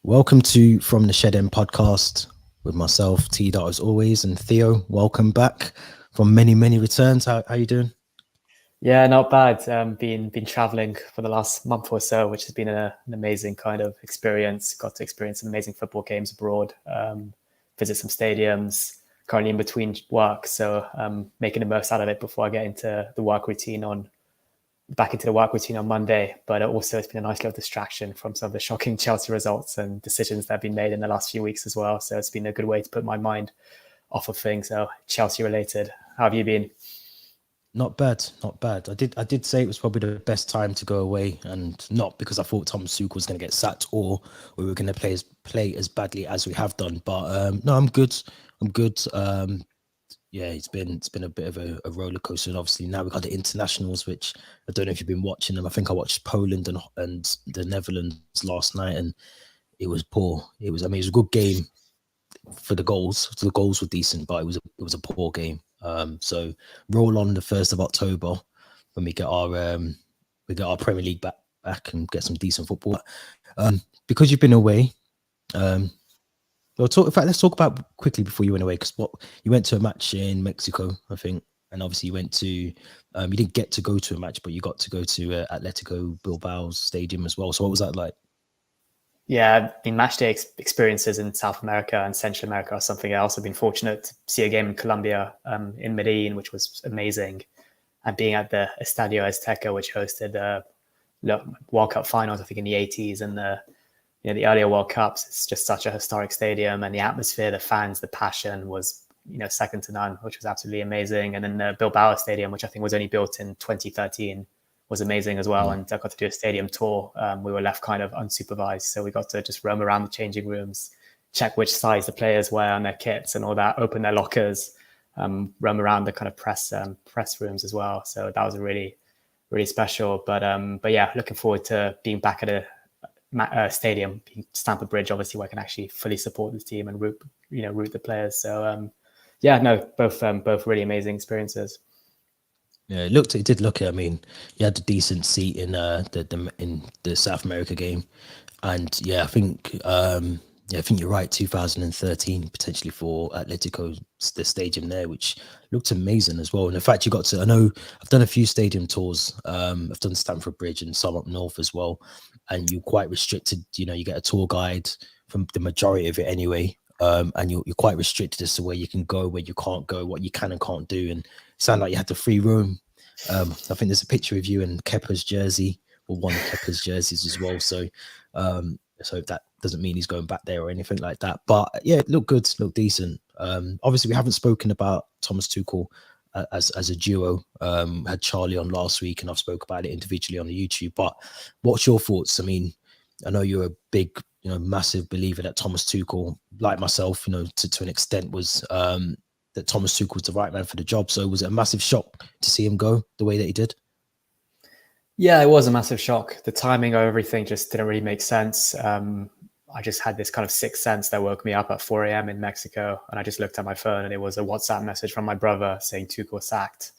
Welcome to From the Shed End podcast with myself, T as always, and Theo. Welcome back from many returns. How you doing? Yeah, not bad. Been traveling for the last month or so, which has been an amazing kind of experience. Got to experience some amazing football games abroad, visit some stadiums. Currently in between work, so making the most out of it before I get into the work routine on back into the work routine on Monday. But also, it's been a nice little distraction from some of the shocking Chelsea results and decisions that have been made in the last few weeks as well. So it's been a good way to put my mind off of things. So Chelsea related. How have you been? Not bad, not bad. I did say it was probably the best time to go away, and not because I thought Thomas Tuchel was going to get sacked or we were going to play as badly as we have done. But no, I'm good. I'm good. Yeah, it's been a bit of a roller coaster, and obviously now we've got the internationals, which I don't know if you've been watching them. I think I watched Poland and the Netherlands last night, and it was poor. It was a good game for the goals. The goals were decent, but it was a poor game. So roll on the 1st of October when we get our Premier League back and get some decent football. Because you've been away, let's talk about quickly before you went away, because you went to a match in Mexico, I think, and obviously you went to you didn't get to go to a match, but you got to go to Atletico Bilbao's stadium as well. So what was that like? Yeah, the match day experiences in South America and Central America are something else. I've been fortunate to see a game in Colombia, in Medellin, which was amazing, and being at the Estadio Azteca, which hosted World Cup finals, I think in the 80s and the earlier World Cups. It's just such a historic stadium, and the atmosphere, the fans, the passion was second to none, which was absolutely amazing. And then the Bilbao Stadium, which I think was only built in 2013. Was amazing as well. And I got to do a stadium tour. We were left kind of unsupervised, so we got to just roam around the changing rooms, check which size the players wear on their kits and all that, open their lockers, roam around the kind of press rooms as well. So that was really special. But yeah, looking forward to being back at a stadium, Stamford Bridge, obviously, where I can actually fully support the team and root the players. So yeah, no, both really amazing experiences. Yeah, it did look it. I mean, you had a decent seat in the South America game, and yeah, I think you're right. 2013 potentially for Atletico, the stadium there, which looked amazing as well. And in fact, you got to. I know I've done a few stadium tours. I've done Stamford Bridge and some up north as well, and you're quite restricted. You get a tour guide from the majority of it anyway. And you're quite restricted as to where you can go, where you can't go, what you can and can't do. And it sounded like you had the free roam. I think there's a picture of you in Kepa's jersey, or one of Kepa's jerseys as well. So that doesn't mean he's going back there or anything like that. But yeah, it looked good, looked decent. Obviously, we haven't spoken about Thomas Tuchel as a duo. Had Charlie on last week, and I've spoke about it individually on the YouTube. But what's your thoughts? I mean, I know you're a big, massive believer that Thomas Tuchel, like myself, to an extent, was that Thomas Tuchel was the right man for the job. So was it a massive shock to see him go the way that he did? Yeah, it was a massive shock. The timing of everything just didn't really make sense. I just had this kind of sixth sense that woke me up at 4 a.m. in Mexico, and I just looked at my phone, and it was a WhatsApp message from my brother saying Tuchel sacked.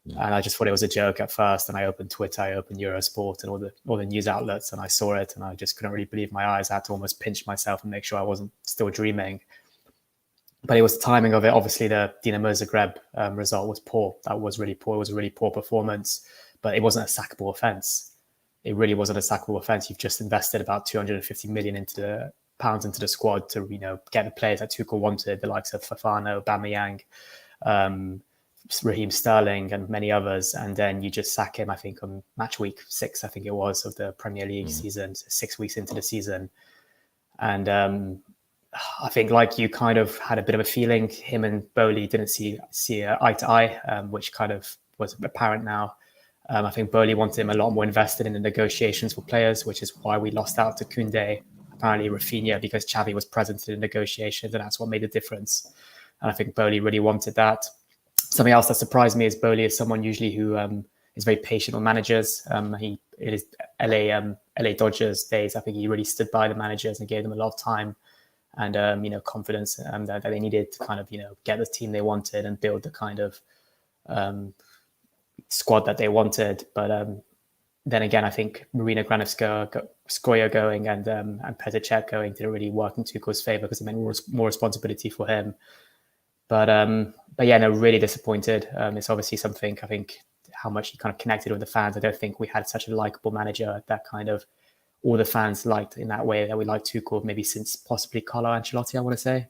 And I just thought it was a joke at first. And I opened Twitter, I opened Eurosport and all the news outlets, and I saw it, and I just couldn't really believe my eyes. I had to almost pinch myself and make sure I wasn't still dreaming. But it was the timing of it. Obviously, the Dinamo Zagreb result was poor. That was really poor. It was a really poor performance, but it wasn't a sackable offence. It really wasn't a sackable offence. You've just invested about 250 million pounds into the squad to get the players that Tuchel wanted, the likes of Fofana, Aubameyang, Raheem Sterling and many others, and then you just sack him, I think, on match week 6, I think it was, of the Premier League season, 6 weeks into the season. And I think, like you, kind of had a bit of a feeling him and Bowley didn't see eye to eye, which kind of was apparent now. I think Bowley wanted him a lot more invested in the negotiations for players, which is why we lost out to Koundé, apparently Rafinha, because Xavi was present in the negotiations, and that's what made the difference. And I think Bowley really wanted that. Something else that surprised me is Bowley is someone usually who is very patient with managers. It is LA Dodgers days. I think he really stood by the managers and gave them a lot of time and confidence that they needed to kind of get the team they wanted and build the kind of squad that they wanted. But then again, I think Marina Granovskaya going and Petr Cech going didn't really work in Tuchel's favour because it meant more responsibility for him. But yeah, no, really disappointed. It's obviously something, I think, how much he kind of connected with the fans. I don't think we had such a likable manager that kind of all the fans liked in that way that we liked Tuchel, maybe since possibly Carlo Ancelotti, I want to say.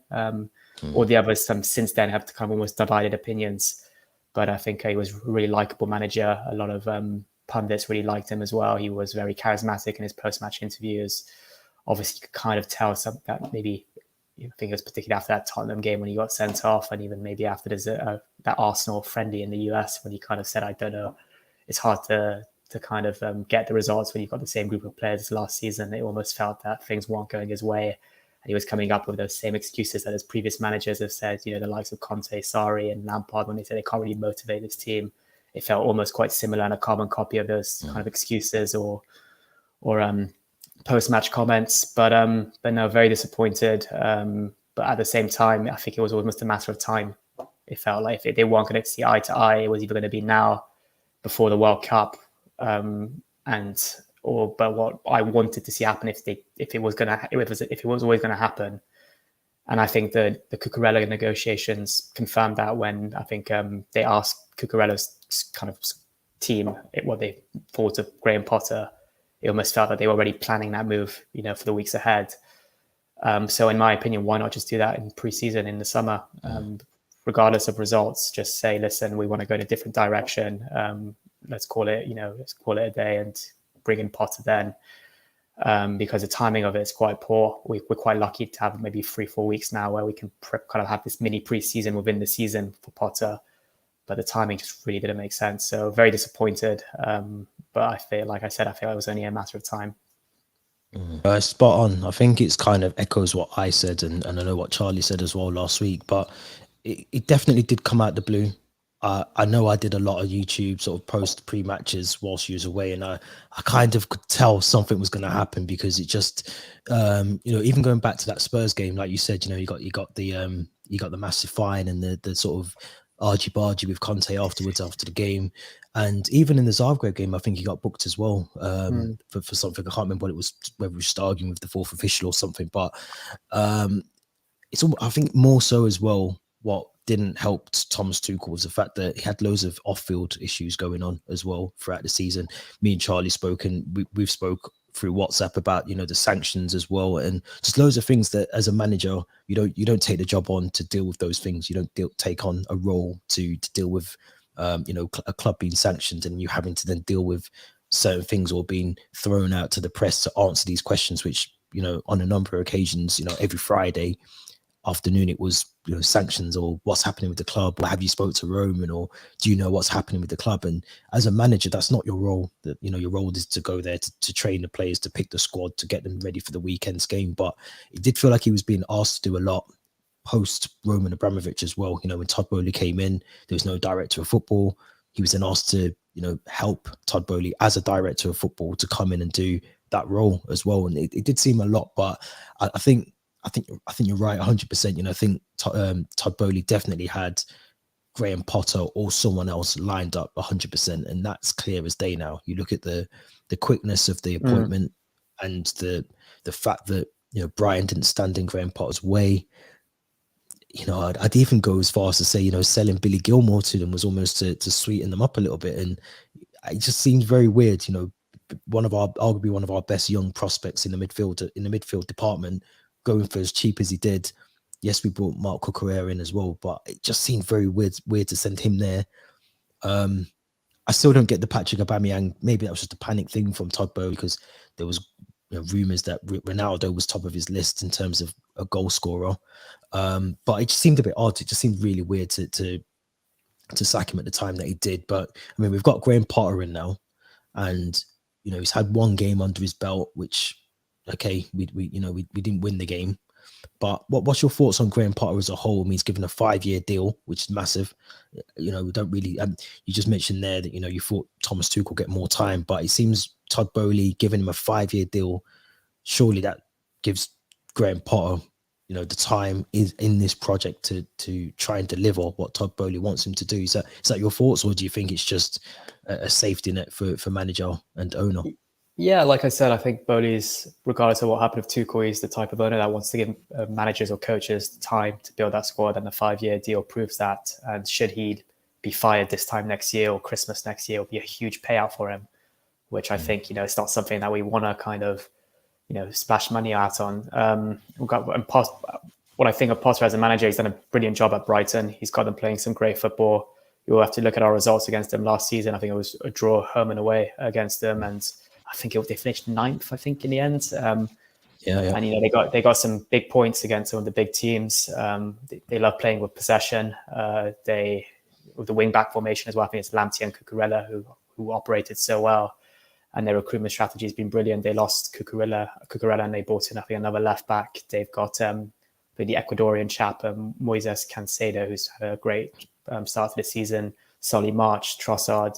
All the others since then have kind of almost divided opinions. But I think he was a really likable manager. A lot of pundits really liked him as well. He was very charismatic in his post-match interviews. Obviously, you could kind of tell that maybe, I think it was particularly after that Tottenham game when he got sent off, and even maybe after that Arsenal friendly in the US when he kind of said, I don't know, it's hard to kind of get the results when you've got the same group of players as last season. It almost felt that things weren't going his way. And he was coming up with those same excuses that his previous managers have said, the likes of Conte, Sarri and Lampard, when they said they can't really motivate this team. It felt almost quite similar and a carbon copy of those kind of excuses or post-match comments. But no, very disappointed. But at the same time, I think it was almost a matter of time. It felt like if they weren't going to see eye to eye, it was either going to be now, before the World Cup, but what I wanted to see happen if it was always going to happen. And I think the Cucurella negotiations confirmed that when I think they asked Cucurella's kind of team what they thought of Graham Potter. It almost felt that they were already planning that move, for the weeks ahead. So in my opinion, why not just do that in pre-season in the summer, regardless of results? Just say, listen, we want to go in a different direction. Let's call it a day and bring in Potter then, because the timing of it is quite poor. We're quite lucky to have maybe 3-4 weeks now where we can kind of have this mini pre-season within the season for Potter, but the timing just really didn't make sense. So very disappointed. But I feel it was only a matter of time. Spot on. I think it's kind of echoes what I said, and I know what Charlie said as well last week, but it definitely did come out the blue. I know I did a lot of YouTube sort of post pre-matches whilst you was away, and I kind of could tell something was going to happen, because it just, even going back to that Spurs game, like you said, you got the massive fine and the sort of argy-bargy with Conte after the game. And even in the Zagreb game, I think he got booked as well for something. I can't remember what it was, whether he was just arguing with the fourth official or something. But it's, I think, more so as well, what didn't help Thomas Tuchel was the fact that he had loads of off-field issues going on as well throughout the season. Me and Charlie spoke, and we've spoke through WhatsApp about, the sanctions as well, and just loads of things that as a manager, you don't take the job on to deal with those things. You don't take on a role to deal with, a club being sanctioned and you having to then deal with certain things, or being thrown out to the press to answer these questions, which, on a number of occasions, every Friday afternoon it was, sanctions, or what's happening with the club, or have you spoke to Roman, or do you know what's happening with the club? And as a manager, that's not your role. That, your role is to go there to train the players, to pick the squad, to get them ready for the weekend's game. But it did feel like he was being asked to do a lot post Roman Abramovich as well. When Todd Boehly came in, there was no director of football. He was then asked to, help Todd Boehly as a director of football to come in and do that role as well. And it did seem a lot, but I think you're right 100%. I think Todd Boehly definitely had Graham Potter or someone else lined up 100%, and that's clear as day now. You look at the quickness of the appointment and the fact that Brian didn't stand in Graham Potter's way. I'd even go as far as to say, selling Billy Gilmore to them was almost to sweeten them up a little bit, and it just seems very weird. Arguably one of our best young prospects in the midfield department, going for as cheap as he did. Yes, we brought Mark Cucurella in as well, but it just seemed very weird to send him there. I still don't get the Patrick Aubameyang. Maybe that was just a panic thing from Todd Boehly, because there was rumours that Ronaldo was top of his list in terms of a goal scorer. But it just seemed a bit odd. It just seemed really weird to sack him at the time that he did. But I mean, we've got Graham Potter in now, and he's had one game under his belt, which, okay, we didn't win the game, but what's your thoughts on Graham Potter as a whole? I mean, he's given a 5-year deal, which is massive. We don't really. You just mentioned there that you thought Thomas Tuchel get more time, but it seems Todd Boehly giving him a 5-year deal. Surely that gives Graham Potter, the time is in this project to try and deliver what Todd Boehly wants him to do. Is that your thoughts, or do you think it's just a safety net for manager and owner. Yeah, like I said, I think Bowley's, regardless of what happened with Tuchel, he's the type of owner that wants to give managers or coaches time to build that squad, and the 5-year deal proves that. And should he be fired this time next year or Christmas next year, it'll be a huge payout for him, which I think, it's not something that we want to kind of, splash money out on. What I think of Potter as a manager, he's done a brilliant job at Brighton. He's got them playing some great football. You'll have to look at our results against them last season. I think it was a draw home and away against them, and I think they finished 9th, I think, in the end. And they got some big points against some of the big teams. They love playing with possession. With the wing back formation as well. I think it's Lamptey and Cucurella who operated so well, and their recruitment strategy has been brilliant. They lost Cucurella, and they brought in, I think, another left back. They've got the Ecuadorian chap, Moises Cancedo, who's had a great start to the season. Solly March, Trossard,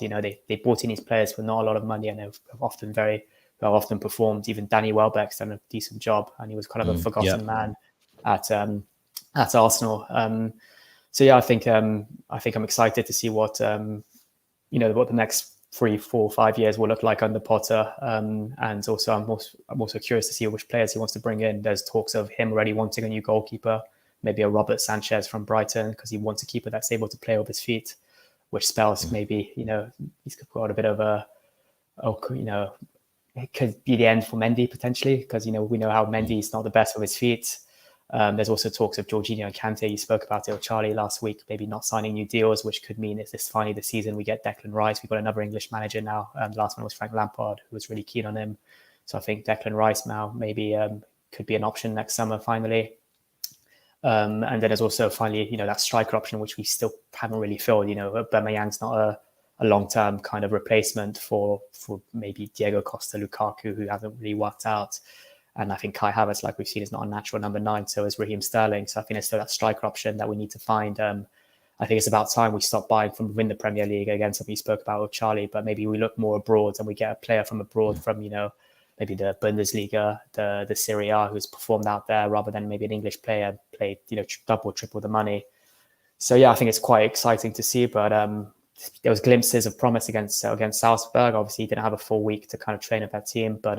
they brought in these players for not a lot of money, and they've often performed. Even Danny Welbeck's done a decent job, and he was kind of a forgotten man at Arsenal. So yeah, I think I'm excited to see what what the next 3, 4, 5 years will look like under Potter, and also I'm also curious to see which players he wants to bring in. There's talks of him already wanting a new goalkeeper, maybe a Robert Sanchez from Brighton, because he wants a keeper that's able to play with his feet, which spells maybe he's got a bit of it could be the end for Mendy potentially, because we know how Mendy is not the best with his feet. There's also talks of Jorginho and Kante. You spoke about it with Charlie last week, maybe not signing new deals, which could mean is this finally the season we get Declan Rice. We've got another English manager now. The last one was Frank Lampard, who was really keen on him. So I think Declan Rice now maybe could be an option next summer finally. And then there's also finally, that striker option, which we still haven't really filled. Aubameyang's not a long-term kind of replacement for maybe Diego Costa, Lukaku, who hasn't really worked out. And I think Kai Havertz, like we've seen, is not a natural number 9. So is Raheem Sterling. So I think there's still that striker option that we need to find. I think it's about time we stop buying from within the Premier League. Again, something you spoke about with Charlie, but maybe we look more abroad and we get a player from abroad from, maybe the Bundesliga, the Serie A, who's performed out there, rather than maybe an English player played, double, triple the money. So yeah, I think it's quite exciting to see, but there was glimpses of promise against Salzburg. Obviously, he didn't have a full week to kind of train with that team, but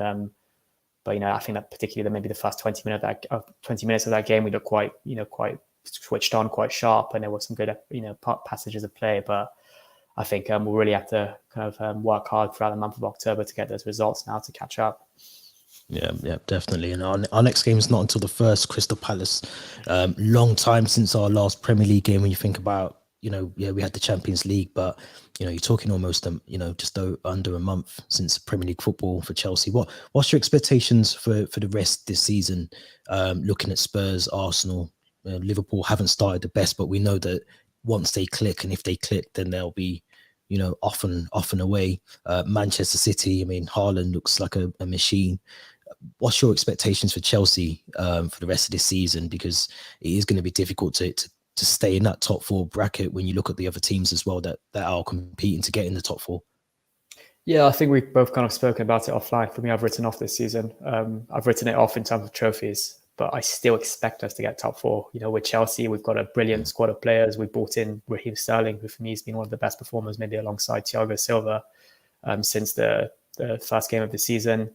I think that particularly maybe the first 20 minutes of that game, we looked quite switched on, quite sharp, and there were some good, passages of play. But I think we'll really have to kind of work hard throughout the month of October to get those results now to catch up. Yeah, definitely. And our next game is not until the first, Crystal Palace. Long time since our last Premier League game when you think about, we had the Champions League, but, you're talking almost, just under a month since Premier League football for Chelsea. What's your expectations for the rest this season? Looking at Spurs, Arsenal, Liverpool haven't started the best, but we know that once they click, and if they click, then they'll be, off and away. Manchester City, Haaland looks like a machine. What's your expectations for Chelsea for the rest of this season? Because it is going to be difficult to stay in that top 4 bracket when you look at the other teams as well that are competing to get in the top 4. Yeah, I think we've both kind of spoken about it offline. For me, I've written off this season. I've written it off in terms of trophies, but I still expect us to get top 4. With Chelsea, we've got a brilliant squad of players. We brought in Raheem Sterling, who for me has been one of the best performers, maybe alongside Thiago Silva, since the first game of the season.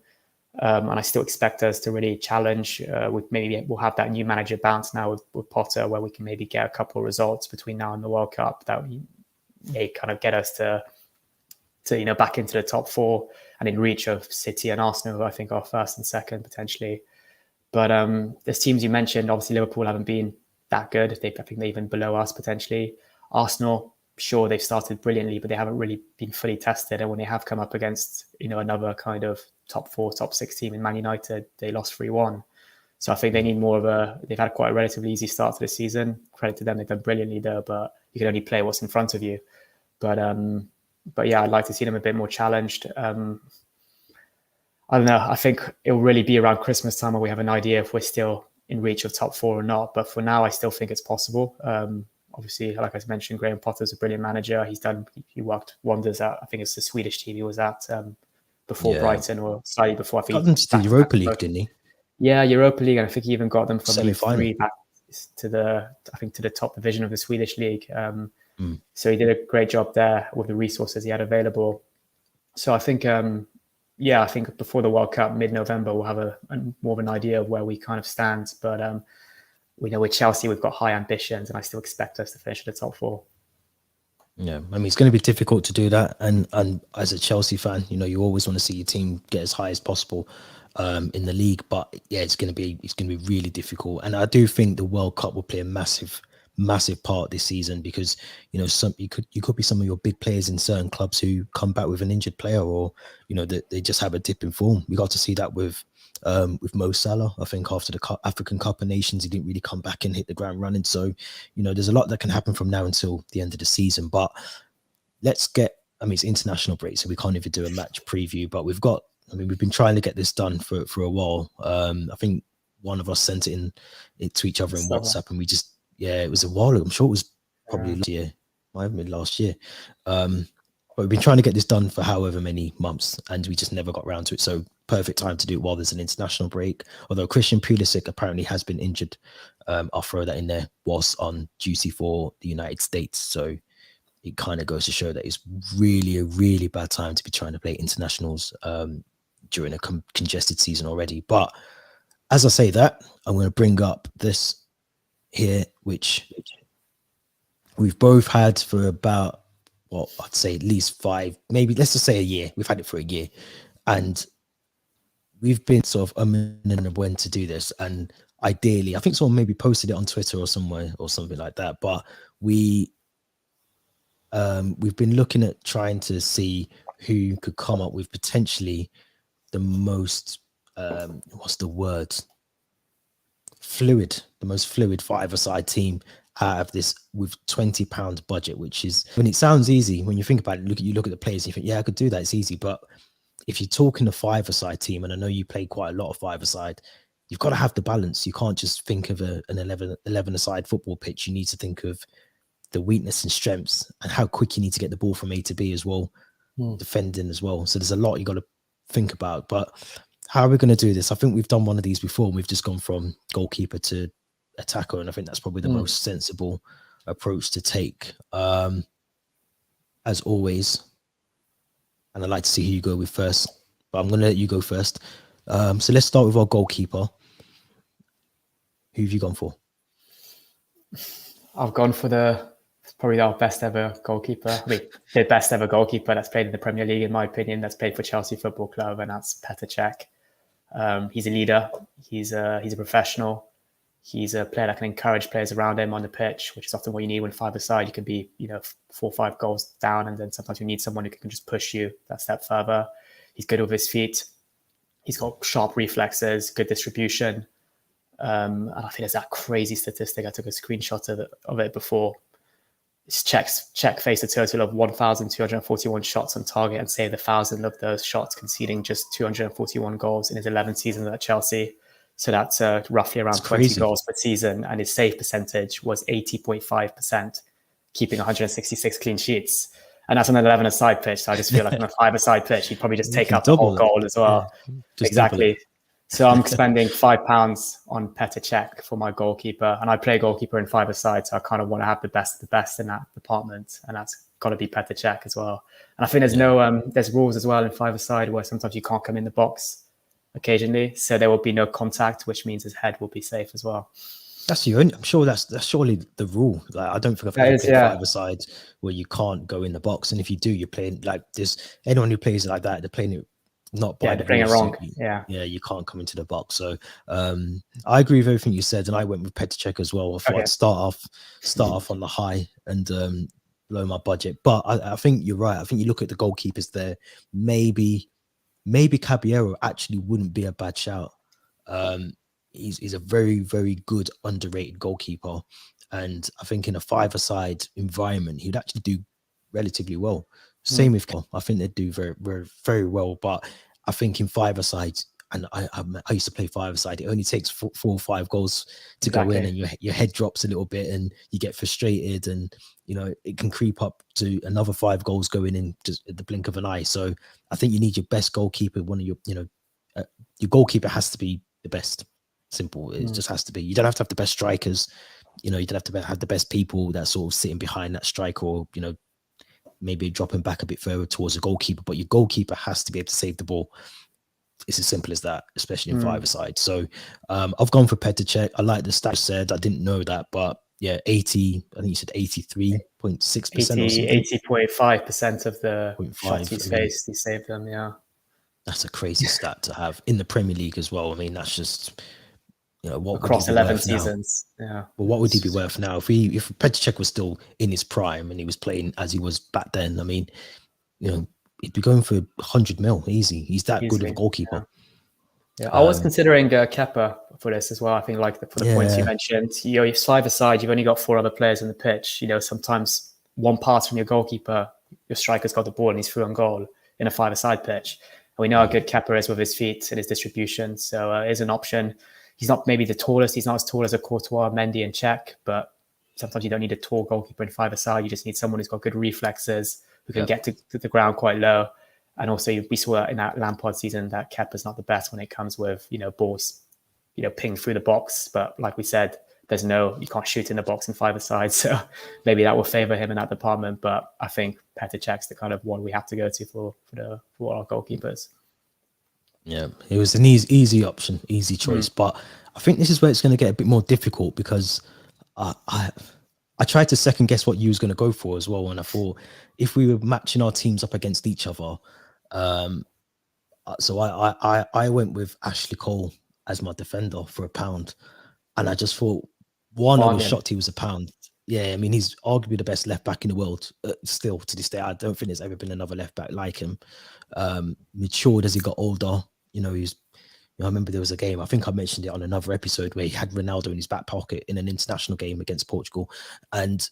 And I still expect us to really challenge. We'll have that new manager bounce now with Potter, where we can maybe get a couple of results between now and the World Cup that may kind of get us to back into the top 4 and in reach of City and Arsenal, who I think are first and second potentially. But there's teams you mentioned. Obviously, Liverpool haven't been that good. I think they're even below us potentially. Arsenal, sure, they've started brilliantly, but they haven't really been fully tested. And when they have come up against another kind of top 4, top 6 team in Man United, they lost 3-1. So I think they need more of they've had quite a relatively easy start to the season. Credit to them, they've done brilliantly there, but you can only play what's in front of you. But yeah, I'd like to see them a bit more challenged. I don't know. I think it'll really be around Christmas time where we have an idea if we're still in reach of top 4 or not. But for now, I still think it's possible. Obviously, like I mentioned, Graham Potter's a brilliant manager. He worked wonders at, I think it's the Swedish team he was at before Brighton, or slightly before. I think got them to the Europa League, didn't he? Yeah, Europa League, and I think he even got them from semi-final League 3 back to the top division of the Swedish league. So he did a great job there with the resources he had available. So I think, I think before the World Cup, mid-November, we'll have a more of an idea of where we kind of stand. But we know with Chelsea, we've got high ambitions, and I still expect us to finish in the top 4. Yeah, I mean, it's going to be difficult to do that. And as a Chelsea fan, you know, you always want to see your team get as high as possible in the league. But yeah, it's going to be really difficult. And I do think the World Cup will play a massive part this season, because you know, you could be some of your big players in certain clubs who come back with an injured player, or you know, they just have a dip in form. We got to see that with Mo Salah. I think after the African Cup of Nations, he didn't really come back and hit the ground running. So you know, there's a lot that can happen from now until the end of the season. But let's get, I mean, it's international break, so we can't even do a match preview, but we've been trying to get this done for a while. I think one of us sent it to each other in WhatsApp, and we just, it was a while ago. I'm sure it was probably last year. Might have been last year. But we've been trying to get this done for however many months, and we just never got around to it. So perfect time to do it while there's an international break. Although Christian Pulisic apparently has been injured. I'll throw that in there, whilst on duty for the United States. So it kind of goes to show that it's really a really bad time to be trying to play internationals during a congested season already. But as I say that, I'm going to bring up this here, which we've both had for about, well, I'd say at least 5, maybe let's just say a year. We've had it for a year, and we've been sort of when to do this. And ideally, I think someone maybe posted it on Twitter or somewhere or something like that. But we've been looking at trying to see who could come up with potentially the most what's the word? The most fluid five-a-side team out of this, with £20 budget, which is, when it sounds easy, when you think about it, you look at the players and you think, yeah, I could do that, it's easy. But if you're talking a five-a-side team, and I know you play quite a lot of five-a-side, you've got to have the balance. You can't just think of an 11-a-side football pitch. You need to think of the weakness and strengths, and how quick you need to get the ball from A to B as well, defending as well. So there's a lot you got to think about. But how are we going to do this? I think we've done one of these before, and we've just gone from goalkeeper to attacker, and I think that's probably the most sensible approach to take, as always. And I'd like to see who you go with first, but I'm going to let you go first. So let's start with our goalkeeper. Who have you gone for? I've gone for probably our best ever goalkeeper. I mean, the best ever goalkeeper that's played in the Premier League, in my opinion, that's played for Chelsea Football Club, and that's Petr Cech. He's a leader. He's a professional. He's a player that can encourage players around him on the pitch, which is often what you need when five-a-side. You can be, 4 or 5 goals down, and then sometimes you need someone who can just push you that step further. He's good with his feet. He's got sharp reflexes, good distribution. And I think there's that crazy statistic. I took a screenshot of it before. Cech faced a total of 1,241 shots on target and saved 1,000 of those shots, conceding just 241 goals in his 11 seasons at Chelsea. So that's roughly around 20 goals per season. And his save percentage was 80.5%, keeping 166 clean sheets. And that's on an 11-a-side pitch. So I just feel like on a 5-a-side pitch, he'd probably just take out the whole goal as well. Yeah, exactly. So I'm spending £5 on Petr Cech for my goalkeeper. And I play goalkeeper in 5-a-side, so I kind of want to have the best of the best in that department. And that's got to be Petr Cech as well. And I think there's there's rules as well in 5-a-side where sometimes you can't come in the box occasionally. So there will be no contact, which means his head will be safe as well. That's the only, I'm sure that's surely the rule. Like, I don't think I've ever played 5-a-side where you can't go in the box. And if you do, you're playing like this. Anyone who plays like that, they're playing it not by they're playing it wrong. You can't come into the box. So I agree with everything you said, and I went with Petr Cech as well. I thought I'd start off on the high and blow my budget. But I think you're right. I think you look at the goalkeepers there. Maybe Caballero actually wouldn't be a bad shout. He's a very, very good underrated goalkeeper, and I think in a 5-a-side environment he'd actually do relatively well. Same with, I think they'd do very, very, very well. But I think in 5-a-side, and I used to play 5-a-side, it only takes 4 or 5 goals to go in, and your head drops a little bit, and you get frustrated, and it can creep up to another 5 goals going in just at the blink of an eye. So I think you need your best goalkeeper. One of your your goalkeeper has to be the best. Simple. It just has to be. You don't have to have the best strikers. you did have to have the best people that sort of sitting behind that striker, or maybe dropping back a bit further towards the goalkeeper. But your goalkeeper has to be able to save the ball. It's as simple as that, especially in five-a-side. So I've gone for Petr Cech. I like the stat said. I didn't know that, but yeah, 80. I think you said 83.6% or something. 80.5% of the shots he's faced, he saved them. Yeah, that's a crazy stat to have in the Premier League as well. I mean, that's just what across 11 seasons. Now? Yeah. Well, what would he be worth now if Petr Cech was still in his prime and he was playing as he was back then? I mean, he'd be going for 100 mil easy. He's that good of a goalkeeper. Yeah. I was considering Kepa for this as well. I think for the points you mentioned, you're five-a-side, you've only got 4 other players in the pitch. Sometimes one pass from your goalkeeper, your striker's got the ball and he's through on goal in a five-a-side pitch. And we know how good Kepa is with his feet and his distribution. So it is an option. He's not maybe the tallest. He's not as tall as a Courtois, Mendy and Cech, but sometimes you don't need a tall goalkeeper in five-a-side. You just need someone who's got good reflexes, who can get to the ground quite low. And also we saw in that Lampard season that Kepa's not the best when it comes with, balls, pinged through the box. But like we said, you can't shoot in the box in five-a-side. So maybe that will favor him in that department. But I think Petr Cech's the kind of one we have to go to for our goalkeepers. Yeah, it was an easy option, easy choice. But I think this is where it's going to get a bit more difficult, because I tried to second guess what you was going to go for as well. And I thought if we were matching our teams up against each other, so I went with Ashley Cole as my defender for £1. And I just thought, I was shocked he was £1. Yeah, I mean, he's arguably the best left back in the world. Still to this day, I don't think there's ever been another left back like him. Matured as he got older. I remember there was a game, I think I mentioned it on another episode, where he had Ronaldo in his back pocket in an international game against Portugal. And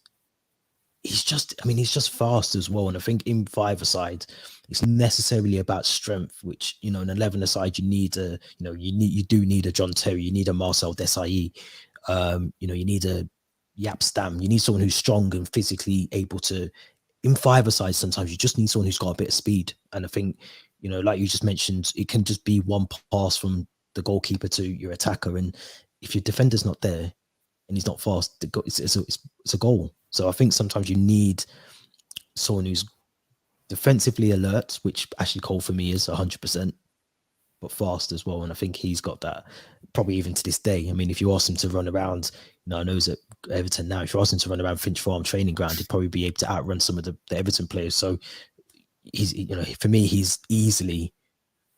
he's just fast as well. And I think in five-a-side, it's necessarily about strength, which, in 11-a-side, you do need a John Terry, you need a Marcel Desailly, you need a Yap Stam, you need someone who's strong and physically able to. In five-a-side, sometimes you just need someone who's got a bit of speed. And I think, like you just mentioned, it can just be one pass from the goalkeeper to your attacker. And if your defender's not there and he's not fast, it's a goal. So I think sometimes you need someone who's defensively alert, which Ashley Cole for me is 100%, but fast as well. And I think he's got that probably even to this day. I mean, if you ask him to run around, I know he's at Everton now, if you ask him to run around Finch Farm training ground, he'd probably be able to outrun some of the Everton players. So he's, for me, he's easily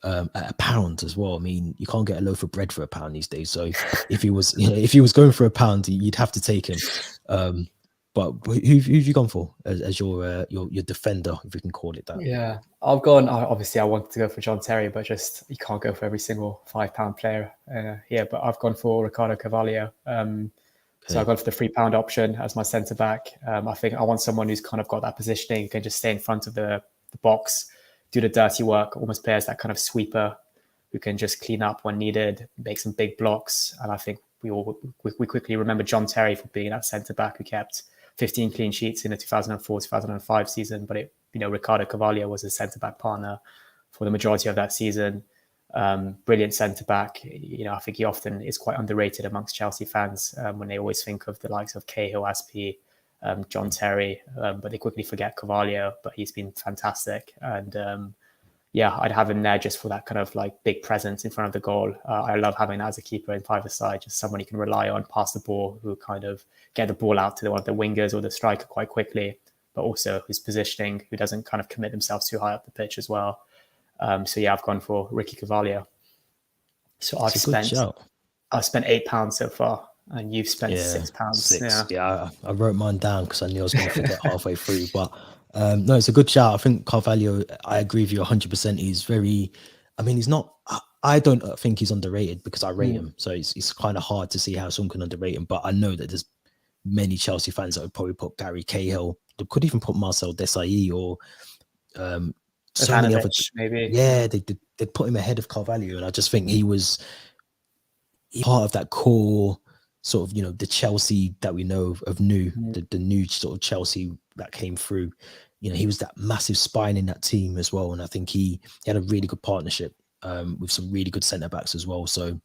at £1 as well. I mean, you can't get a loaf of bread for £1 these days. So if he was going for £1, you'd have to take him. But who've you gone for as your defender, if we can call it that? Yeah, I've gone. Obviously, I wanted to go for John Terry, but just you can't go for every single £5 player here. But I've gone for Ricardo Carvalho. So I've gone for the £3 option as my centre back. I think I want someone who's kind of got that positioning, who can just stay in front of the box, do the dirty work, almost play as that kind of sweeper, who can just clean up when needed, make some big blocks. And I think we quickly remember John Terry for being that centre back who kept 15 clean sheets in the 2004-2005 season. But Ricardo Carvalho was a centre back partner for the majority of that season. Brilliant centre back. I think he often is quite underrated amongst Chelsea fans when they always think of the likes of Cahill, Aspie, John Terry, but they quickly forget Carvalho. But he's been fantastic, and I'd have him there just for that kind of like big presence in front of the goal. I love having that as a keeper in five-a-side, just someone you can rely on, pass the ball, who kind of get the ball out to one of the wingers or the striker quite quickly, but also who's positioning, who doesn't kind of commit themselves too high up the pitch as well. I've gone for Ricky Carvalho. So I've spent £8 so far, and you've spent £6. I wrote mine down because I knew I was going to forget halfway through. But no, it's a good shout. I think Carvalho, I agree with you 100%. He's very, he's not. I don't think he's underrated because I rate him. So it's kind of hard to see how someone can underrate him. But I know that there's many Chelsea fans that would probably put Gary Cahill. They could even put Marcel Desailly or. So many other, maybe. Yeah, they'd put him ahead of Carvalho, and I just think he was part of that core sort of, the Chelsea that we know of the new sort of Chelsea that came through. He was that massive spine in that team as well, and I think he had a really good partnership with some really good centre backs as well. So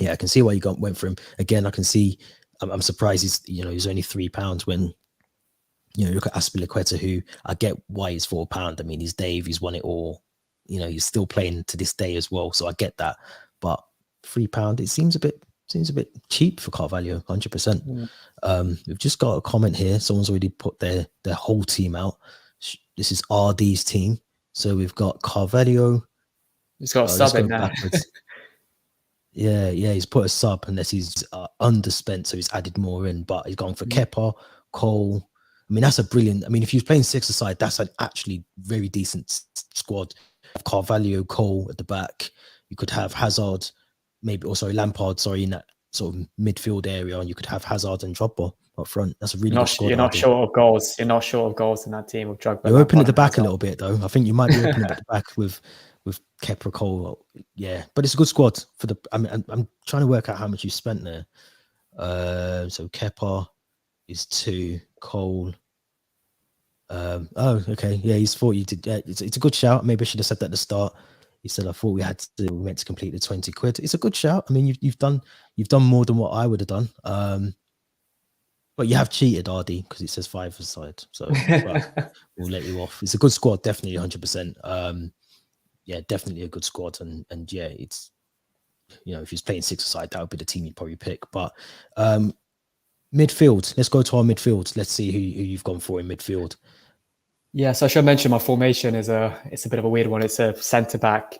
yeah, I can see why you went for him. Again, I can see I'm surprised he's only £3 when look at Aspilicueta, who I get why he's £4. I mean, he's Dave, he's won it all. He's still playing to this day as well, so I get that. But £3, it seems a bit cheap for Carvalho, 100%. We've just got a comment here. Someone's already put their whole team out. This is RD's team. So we've got Carvalho. He's got a sub in there. Yeah, he's put a sub unless he's underspent, so he's added more in. But he's gone for Kepa, Cole. I mean, that's a brilliant. I mean, if he was playing six-a-side, that's an actually very decent squad. Carvalho, Cole at the back. You could have Hazard, Lampard, in that sort of midfield area, and you could have Hazard and Drogba up front. That's a really good squad. You're not short of goals. You're not short of goals in that team with Drogba. You're open at the back a little bit, though. I think you might be open at the back with Kepa, Cole. Yeah, but it's a good squad for the. I mean, I'm trying to work out how much you spent there. So Kepa is 2, Cole. Okay, yeah, he's 40. It's a good shout. Maybe I should have said that at the start. He said, I thought we meant to complete the 20 quid. It's a good shout. I mean, you've done more than what I would have done. But you have cheated, RD, because it says 5-a-side. So we'll let you off. It's a good squad, definitely 100%. Yeah, definitely a good squad. And yeah, it's, if he's playing 6-a-side, that would be the team you'd probably pick. But midfield, let's go to our midfield. Let's see who you've gone for in midfield. Yeah, so I should mention my formation it's a bit of a weird one. It's a centre-back,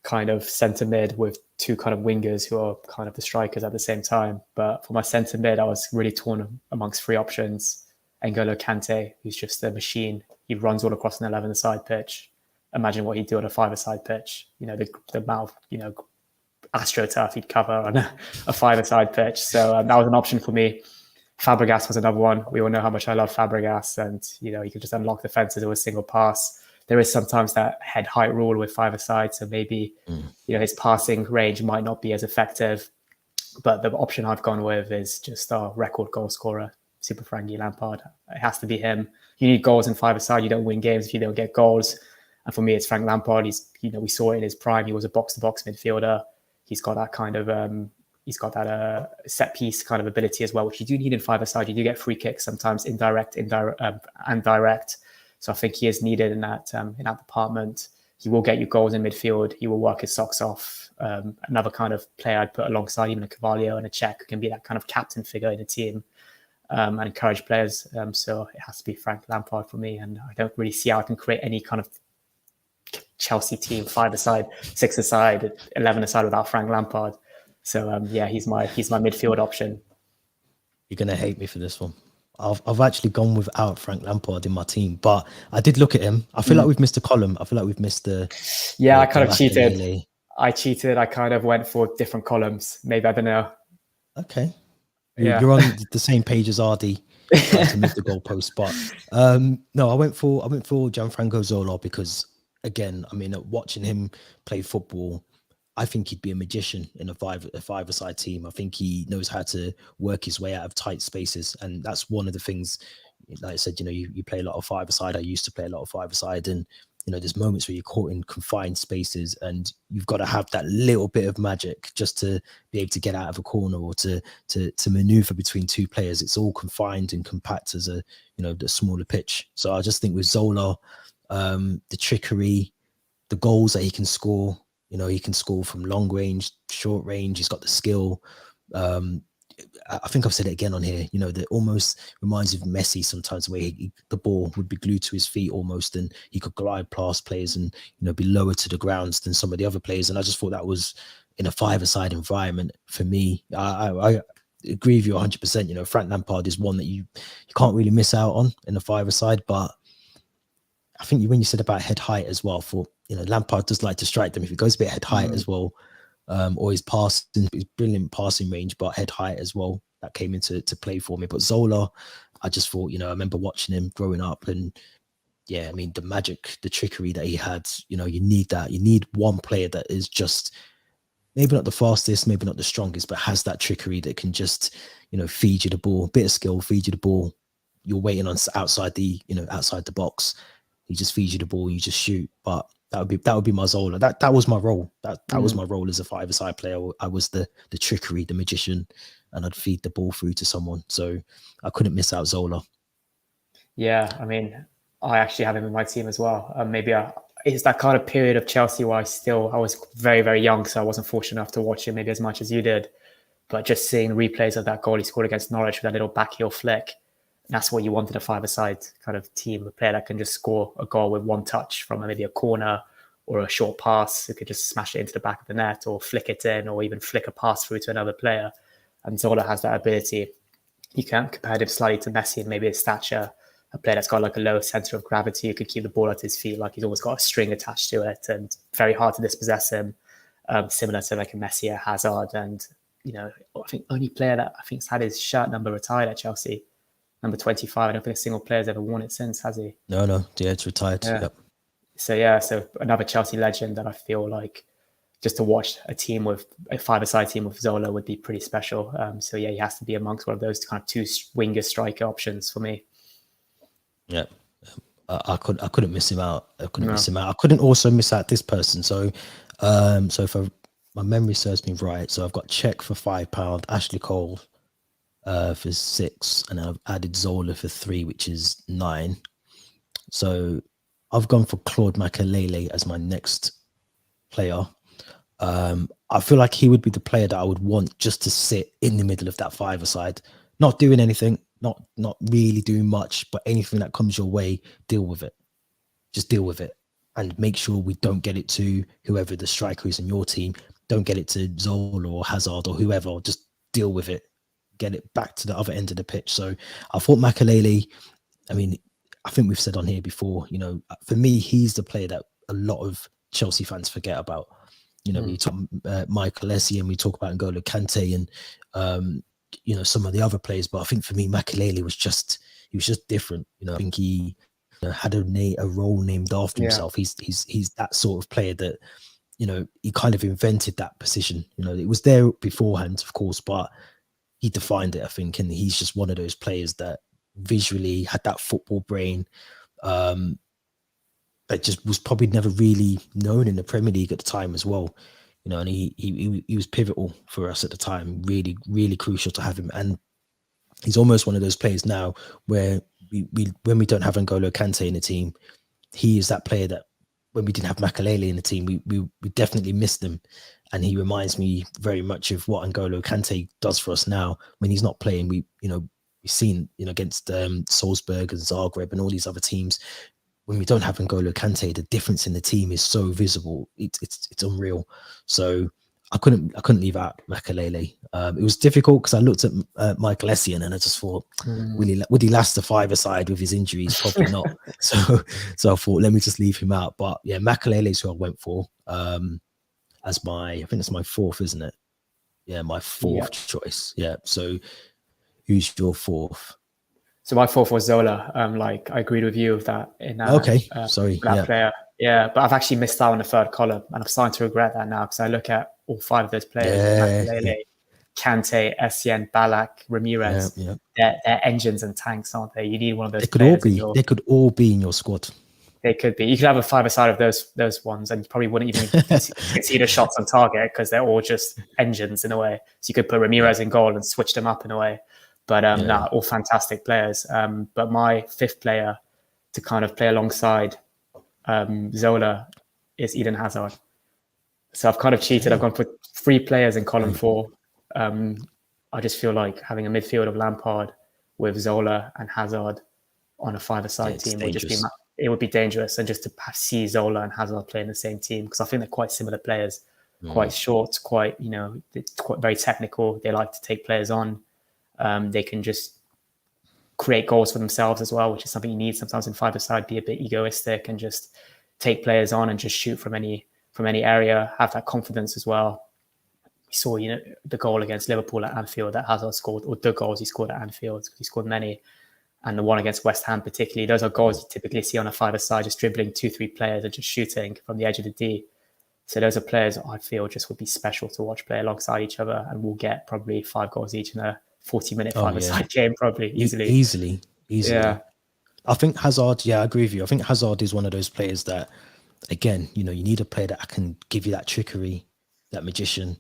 kind of centre-mid with 2 kind of wingers who are kind of the strikers at the same time. But for my centre-mid, I was really torn amongst 3 options. N'Golo Kante, who's just a machine. He runs all across an 11-a-side pitch. Imagine what he'd do on a 5-a-side pitch. The amount of, AstroTurf he'd cover on a 5-a-side pitch. So that was an option for me. Fabregas was another one. We all know how much I love Fabregas, and he could just unlock defenses with a single pass. There is sometimes that head height rule with 5-a-side, so maybe his passing range might not be as effective. But the option I've gone with is just our record goal scorer, Super Frankie Lampard. It has to be him. You need goals in 5-a-side. You don't win games if you don't get goals. And for me, it's Frank Lampard. He's we saw it in his prime. He was a box-to-box midfielder. He's got that kind of set piece kind of ability as well, which you do need in 5-a-side. You do get free kicks sometimes, indirect, and direct. So I think he is needed in that department. He will get you goals in midfield. He will work his socks off. Another kind of player I'd put alongside even a Carvalho and a Czech who can be that kind of captain figure in the team and encourage players. So it has to be Frank Lampard for me. And I don't really see how I can create any kind of Chelsea team 5-a-side, 6-a-side, 11-a-side without Frank Lampard. So he's my midfield option. You're gonna hate me for this one. I've actually gone without Frank Lampard in my team, but I did look at him. I feel like we've missed a column. I feel like we've missed the. Yeah, I kind of cheated. I cheated. I kind of went for different columns. Maybe, I don't know. Okay. Yeah. You're on the same page as RD to miss the goalpost, but no, I went for Gianfranco Zola because, again, I mean, watching him play football, I think he'd be a magician in a 5-a-side team. I think he knows how to work his way out of tight spaces. And that's one of the things, like I said, you play a lot of 5-a-side. I used to play a lot of 5-a-side. And, there's moments where you're caught in confined spaces and you've got to have that little bit of magic just to be able to get out of a corner or to maneuver between 2 players. It's all confined and compact as the smaller pitch. So I just think with Zola, the trickery, the goals that he can score, he can score from long range, short range. He's got the skill. I think I've said it again on here, that almost reminds me of Messi sometimes, where the ball would be glued to his feet almost, and he could glide past players and, be lower to the ground than some of the other players. And I just thought that was in a 5-a-side environment for me. I agree with you 100%. Frank Lampard is one that you can't really miss out on in a 5-a-side, but I think when you said about head height as well, for Lampard does like to strike them if he goes a bit head height as well, or his brilliant passing range, but head height as well, that came into play for me. But Zola, I just thought, I remember watching him growing up, and yeah, I mean the magic, the trickery that he had. You need that. You need one player that is just maybe not the fastest, maybe not the strongest, but has that trickery that can just feed you the ball, bit of skill, feed you the ball. You're waiting on outside the box. He just feeds you the ball, you just shoot. But that would be my Zola. That was my role. That was my role as a 5-a-side player. I was the trickery, the magician. and I'd feed the ball through to someone. So I couldn't miss out Zola. Yeah, I mean, I actually have him in my team as well. Maybe it's that kind of period of Chelsea where I was very, very young, so I wasn't fortunate enough to watch him maybe as much as you did. But just seeing replays of that goal he scored against Norwich with that little backheel flick, that's what you wanted a five-a-side kind of team, a player that can just score a goal with one touch from maybe a corner or a short pass, who could just smash it into the back of the net or flick it in or even flick a pass through to another player. And Zola has that ability. You can compare him slightly to Messi and maybe his stature, a player that's got like a low center of gravity, who could keep the ball at his feet, like he's always got a string attached to it and very hard to dispossess him, similar to like a Messi or Hazard. And, you know, I think only player that I think's had his shirt number retired at Chelsea, number 25. I don't think a single player's ever worn it since, has he? No, yeah, it's retired. Yeah. Yep. So another Chelsea legend that I feel like just to watch a five-a-side team with Zola would be pretty special. So yeah, he has to be amongst one of those kind of two winger striker options for me. Yeah, I couldn't miss him out. I couldn't also miss out this person. So, so if my memory serves me right, so I've got Cech for £5, Ashley Cole for £6, and I've added Zola for £3, which is £9. So I've gone for Claude Makelele as my next player. I feel like he would be the player that I would want just to sit in the middle of that five-a-side, not doing anything, not really doing much, but anything that comes your way, deal with it. Just deal with it and make sure we don't get it to whoever the striker is in your team. Don't get it to Zola or Hazard or whoever. Just deal with it. Get it back to the other end of the pitch. So I thought Makelele, I mean, I think we've said on here before, you know, for me, he's the player that a lot of Chelsea fans forget about. You know, we talk Michael Essien, we talk about N'Golo Kante and, you know, some of the other players. But I think for me, Makelele was just different. You know, I think he had a role named after himself. He's that sort of player that, you know, he kind of invented that position. You know, it was there beforehand, of course, but he defined it, I think. And he's just one of those players that visually had that football brain that just was probably never really known in the Premier League at the time as well. You know, and he was pivotal for us at the time, really, really crucial to have him. And he's almost one of those players now where when we don't have N'Golo Kante in the team, he is that player that when we didn't have Makelele in the team, we definitely missed him. And he reminds me very much of what N'Golo Kante does for us now when he's not playing. We've seen, you know, against Salzburg and Zagreb and all these other teams, when we don't have N'Golo Kante, the difference in the team is so visible. It's unreal. So I couldn't leave out Makelele. It was difficult because I looked at Michael Essien and I just thought, would he last the five-a-side with his injuries? Probably not. So I thought, let me just leave him out. But yeah, Makelele is who I went for as I think that's my fourth, isn't it? Yeah, my fourth choice. Yeah. So who's your fourth? So my fourth was Zola. I agreed with you with that. Player. Yeah, but I've actually missed out on the third column, and I'm starting to regret that now because I look at all five of those players: Kante, Essien, Ballack, Ramirez. They're engines and tanks, aren't they? You need one of those. They could all be in your squad. They could be. You could have a five-a-side of those ones, and you probably wouldn't even concede a shots on target because they're all just engines in a way. So you could put Ramirez in goal and switch them up in a way. But all fantastic players. But my fifth player to kind of play alongside Zola is Eden Hazard. So I've kind of cheated. I've gone for three players in column 4. I just feel like having a midfield of Lampard with Zola and Hazard on a five-a-side team would be dangerous. And just to see Zola and Hazard play in the same team, because I think they're quite similar players, quite short, quite very technical. They like to take players on. They can just create goals for themselves as well, which is something you need sometimes in five-a-side. Be a bit egoistic and just take players on and just shoot from any area. Have that confidence as well. We saw, the goal against Liverpool at Anfield that Hazard scored, or the goals he scored at Anfield, because he scored many, and the one against West Ham particularly. Those are goals you typically see on a five-a-side, just dribbling 2-3 players and just shooting from the edge of the D. So those are players I feel just would be special to watch play alongside each other, and we'll get probably 5 goals each in a 40-minute five-a-side game, probably easily. Yeah. I think Hazard, I agree with you. I think Hazard is one of those players that, again, you need a player that can give you that trickery, that magician.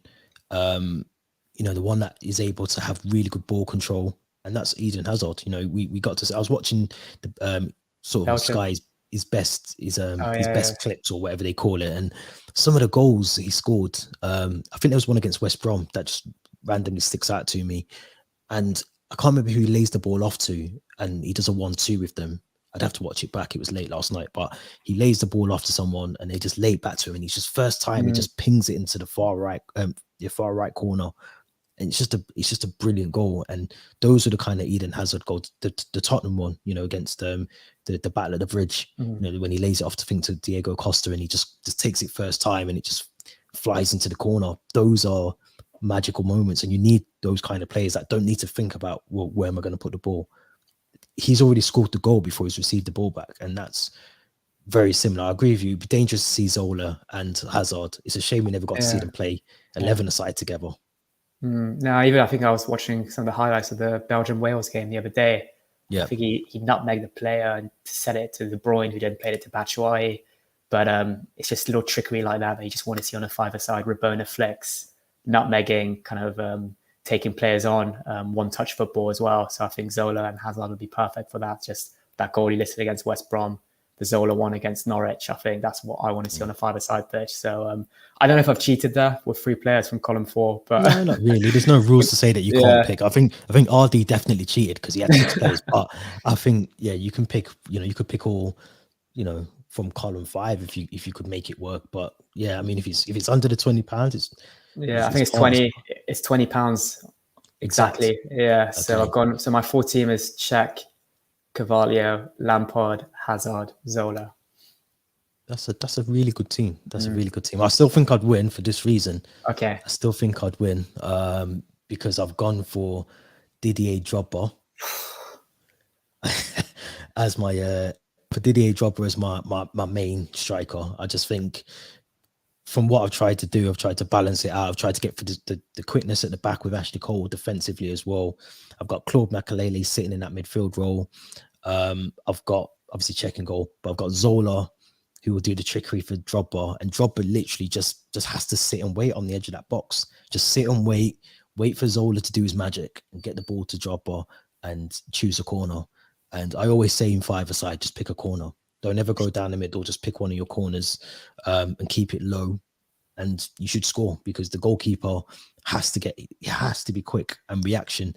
the one that is able to have really good ball control, and that's Eden Hazard. We got to. I was watching the sort of Belgium. Sky's his best Yeah. clips or whatever they call it, and some of the goals he scored. I think there was one against West Brom that just randomly sticks out to me, and I can't remember who he lays the ball off to, and he does a 1-2 with them. I'd have to watch it back. It was late last night, but he lays the ball off to someone, and they just lay it back to him, and he's just first time he just pings it into the far right corner, and it's just a brilliant goal. And those are the kind of Eden Hazard goals. The Tottenham one, against the Battle of the Bridge, when he lays it off to Diego Costa, and he just takes it first time, and it just flies into the corner. Those are magical moments, and you need those kind of players that don't need to think about, well, where am I going to put the ball? He's already scored the goal before he's received the ball back, and that's very similar. I agree with you. It'd be dangerous to see Zola and Hazard. It's a shame we never got to see them play 11 aside together. No, even I think I was watching some of the highlights of the Belgium-Wales game the other day. Yeah, I think he nutmegged the player and set it to De Bruyne, who then played it to Batshuayi. But it's just little trickery like that you just want to see on a five-a-side. Rabona flicks, nutmegging, kind of taking players on, one-touch football as well. So I think Zola and Hazard would be perfect for that. Just that goal he listed against West Brom, the Zola one against Norwich. I think that's what I want to see on a five-a-side pitch. So I don't know if I've cheated there with 3 players from column 4, but no, not really. There's no rules to say that you can't pick. I think RD definitely cheated because he had 6 players, but I think you can pick. You could pick all, from column 5 if you could make it work. But yeah, I mean, if it's under the £20, it's I think it's 20. It's £20 exactly. Yeah. Okay. So I've gone. So my 4 team is Cech, Carvalho, Lampard, Hazard, Zola. That's a really good team. That's a really good team. I still think I'd win for this reason. Okay. I still think I'd win because I've gone for Didier Drogba as my my main striker. I just think from what I've tried to do, I've tried to balance it out. I've tried to get for the quickness at the back with Ashley Cole defensively as well. I've got Claude Makelele sitting in that midfield role. I've got obviously Cech in goal, but I've got Zola who will do the trickery for Drogba, and Drogba literally just has to sit and wait on the edge of that box. Just sit and wait for Zola to do his magic and get the ball to Drogba and choose a corner. And I always say in 5-a-side, just pick a corner. Don't ever go down the middle. Just pick one of your corners and keep it low, and you should score because the goalkeeper has to be quick and reaction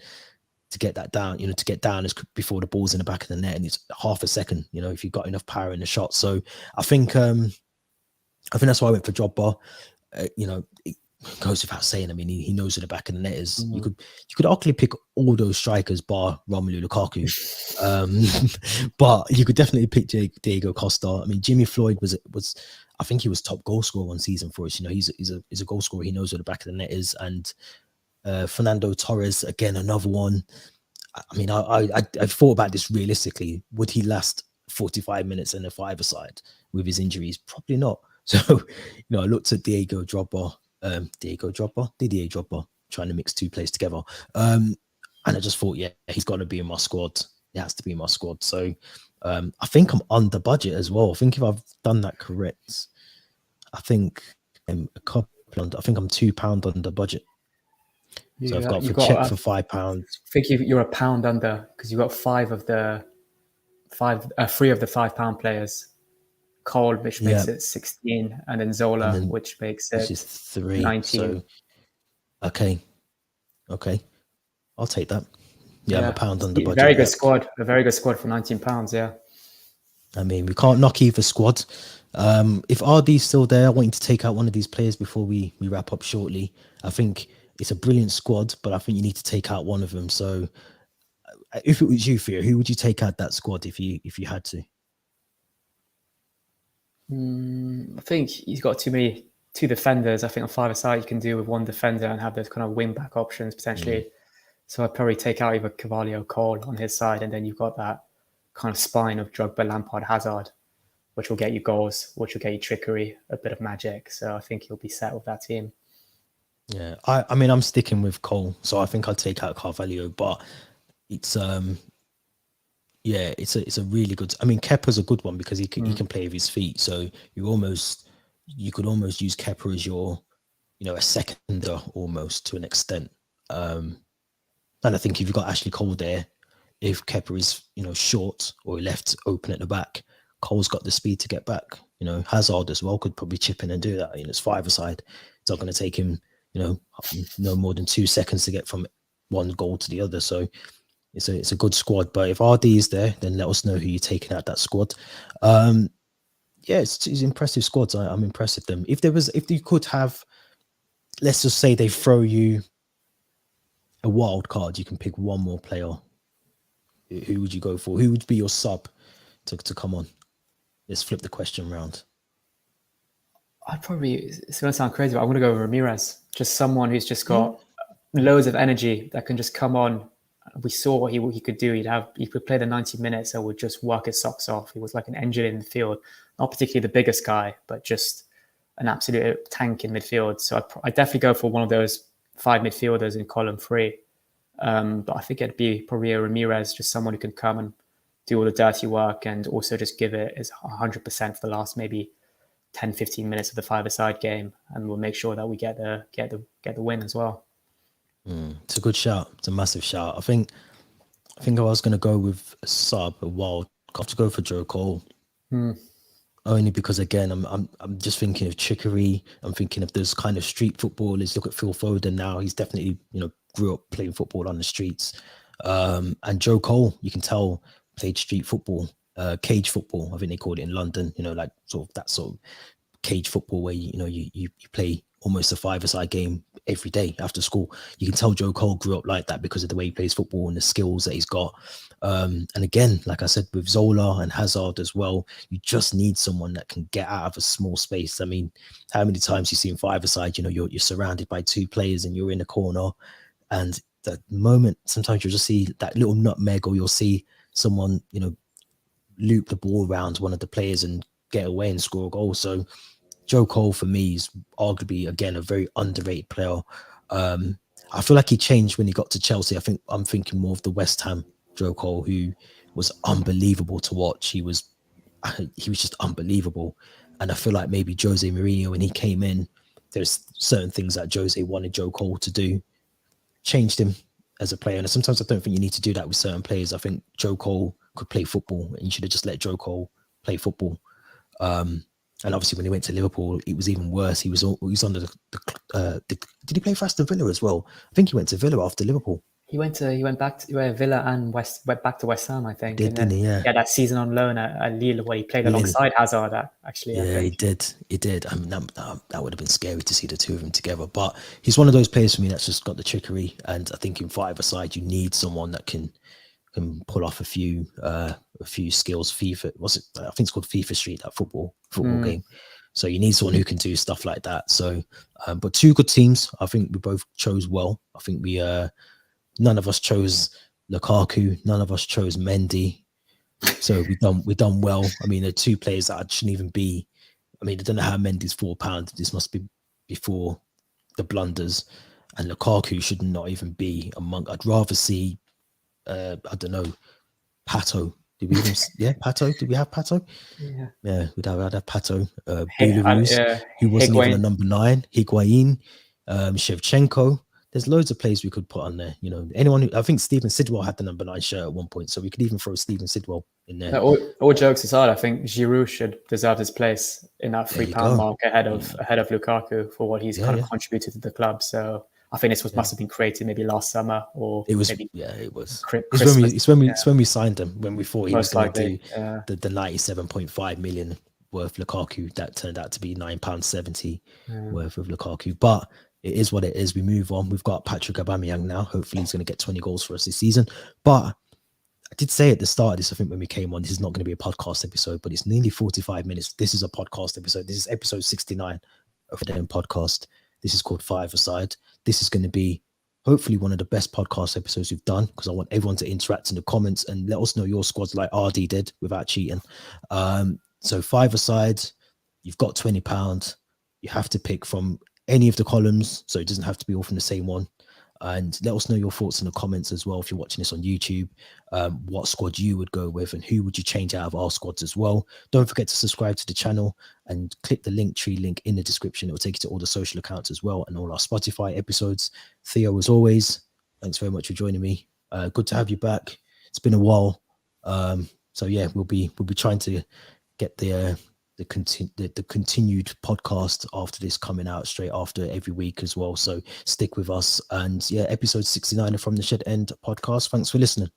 to get that down. To get down as before the ball's in the back of the net, and it's half a second. If you've got enough power in the shot. So I think that's why I went for Drogba. It goes without saying. I mean, he knows where the back of the net is. You could actually pick all those strikers bar Romelu Lukaku, but you could definitely pick Diego Costa. I mean, Jimmy Floyd was I think he was top goal scorer one season for us. He's a goal scorer. He knows where the back of the net is. And Fernando Torres, again, another one. I mean, I thought about this realistically. Would he last 45 minutes in a 5-a-side with his injuries? Probably not. So, I looked at Didier Drogba, trying to mix 2 players together. And I just thought, he's got to be in my squad. He has to be in my squad. So I think I'm under budget as well. I think if I've done that correct, I think I'm £2 under budget. So I've got Cech for £5. I think you're a pound under because you got 3 of the £5 players. Cole, which makes it 16, and then Zola, which makes it 3. 19. So, okay, I'll take that. I'm a pound under budget. Very good squad. A very good squad for £19. Yeah. I mean, we can't knock either squad. If RD's still there, I want you to take out one of these players before we wrap up shortly. I think it's a brilliant squad, but I think you need to take out one of them. So, if it was you, Theo, who would you take out that squad if you had to? I think he's got 2 defenders. I think on 5-a-side you can do with 1 defender and have those kind of wing back options potentially. So I'd probably take out either Carvalho or Cole on his side, and then you've got that kind of spine of Drogba, Lampard, Hazard, which will get you goals, which will get you trickery, a bit of magic. So I think he'll be set with that team. Yeah, I mean, I'm sticking with Cole, so I think I'll take out Carvalho, but it's it's a really good. I mean, Kepa's a good one because he can play with his feet. So you could almost use Kepa as your, a seconder almost to an extent. And I think if you've got Ashley Cole there, if Kepa is, short or left open at the back, Cole's got the speed to get back. Hazard as well could probably chip in and do that. It's five-a-side. It's not going to take him, no more than 2 seconds to get from one goal to the other. So it's a good squad. But if RD is there, then let us know who you're taking out that squad. It's impressive squads. I'm impressed with them. If you could have, let's just say they throw you a wild card, you can pick one more player. Who would you go for? Who would be your sub to come on? Let's flip the question around. It's going to sound crazy, but I'm going to go with Ramirez. Just someone who's just got loads of energy that can just come on. We saw what he could do. He could play the 90 minutes and would just work his socks off. He was like an engine in the field. Not particularly the biggest guy, but just an absolute tank in midfield. So I'd definitely go for one of those 5 midfielders in column 3. But I think it'd be probably a Ramirez, just someone who can come and do all the dirty work and also just give it his 100% for the last maybe 10, 15 minutes of the 5-a-side game, and we'll make sure that we get the win as well. It's a good shout. It's a massive shout. I think I was going to go with a sub, a wild. I have to go for Joe Cole. Only because, again, I'm just thinking of trickery. I'm thinking of those kind of street footballers. Look at Phil Foden now. He's definitely, grew up playing football on the streets. And Joe Cole, you can tell, played street football, cage football. I think they called it in London, like sort of that sort of cage football where, you play almost a 5-a-side game every day after school. You can tell Joe Cole grew up like that because of the way he plays football and the skills that he's got. And again, like I said, with Zola and Hazard as well, you just need someone that can get out of a small space. I mean, how many times you see in 5-a-side, you're surrounded by 2 players and you're in a corner, and the moment sometimes you'll just see that little nutmeg, or you'll see someone, loop the ball around one of the players and get away and score a goal. So Joe Cole for me is arguably, again, a very underrated player. I feel like he changed when he got to Chelsea. I'm thinking more of the West Ham Joe Cole, who was unbelievable to watch. He was just unbelievable. And I feel like maybe Jose Mourinho, when he came in, there's certain things that Jose wanted Joe Cole to do, changed him as a player. And sometimes I don't think you need to do that with certain players. I think Joe Cole could play football, and you should have just let Joe Cole play football. And obviously when he went to Liverpool, it was even worse. He was under did he play for Aston Villa as well? I think he went to Villa after Liverpool. He went back to Villa and went back to West Ham, I think. Didn't he? Yeah. Yeah, that season on loan at Lille where he played alongside Hazard, actually. Yeah, he did. I mean, that would have been scary to see the two of them together. But he's one of those players for me that's just got the trickery. And I think in 5-a-side, you need someone that can pull off a few skills. FIFA, I think it's called FIFA Street, that football game. So you need someone who can do stuff like that. So, but 2 good teams. I think we both chose well. I think none of us chose Lukaku. None of us chose Mendy. So we've done well. I mean, they're 2 players that shouldn't even be. I mean, I don't know how Mendy's £4. This must be before the blunders, and Lukaku should not even be among. I'd rather see. I don't know, Pato. Did we even? Yeah, Pato. Did we have Pato? Yeah, I'd have Pato. Belarus, who wasn't even a number 9. Higuain, Shevchenko. There's loads of players we could put on there. Anyone I think Steven Sidwell had the number 9 shirt at one point, so we could even throw Steven Sidwell in there. All jokes aside, I think Giroud should deserve his place in that £3 mark ahead of Lukaku for what he's kind of contributed to the club. So I think this must have been created maybe last summer, or it was. Maybe it was. Christmas. It's when we signed him, when we thought he was going to do the 97.5 million worth Lukaku. That turned out to be £9.70 worth of Lukaku, but. It is what it is. We move on. We've got Patrick Aubameyang now. Hopefully he's going to get 20 goals for us this season. But I did say at the start of this, I think when we came on, this is not going to be a podcast episode, but it's nearly 45 minutes. This is a podcast episode. This is episode 69 of the podcast. This is called 5-a-side. This is going to be hopefully one of the best podcast episodes we've done, because I want everyone to interact in the comments and let us know your squads like RD did without cheating. So 5-a-side, you've got £20. You have to pick from any of the columns, so it doesn't have to be all from the same one. And let us know your thoughts in the comments as well if you're watching this on YouTube, what squad you would go with and who would you change out of our squads as well. Don't forget to subscribe to the channel and click the Linktree link in the description. It will take you to all the social accounts as well and all our Spotify episodes. Theo, as always, thanks very much for joining me. Good to have you back. It's been a while. So yeah, we'll be trying to get the continued podcast after this coming out straight after every week as well. So stick with us. And yeah, episode 69 from the Shed End podcast. Thanks for listening.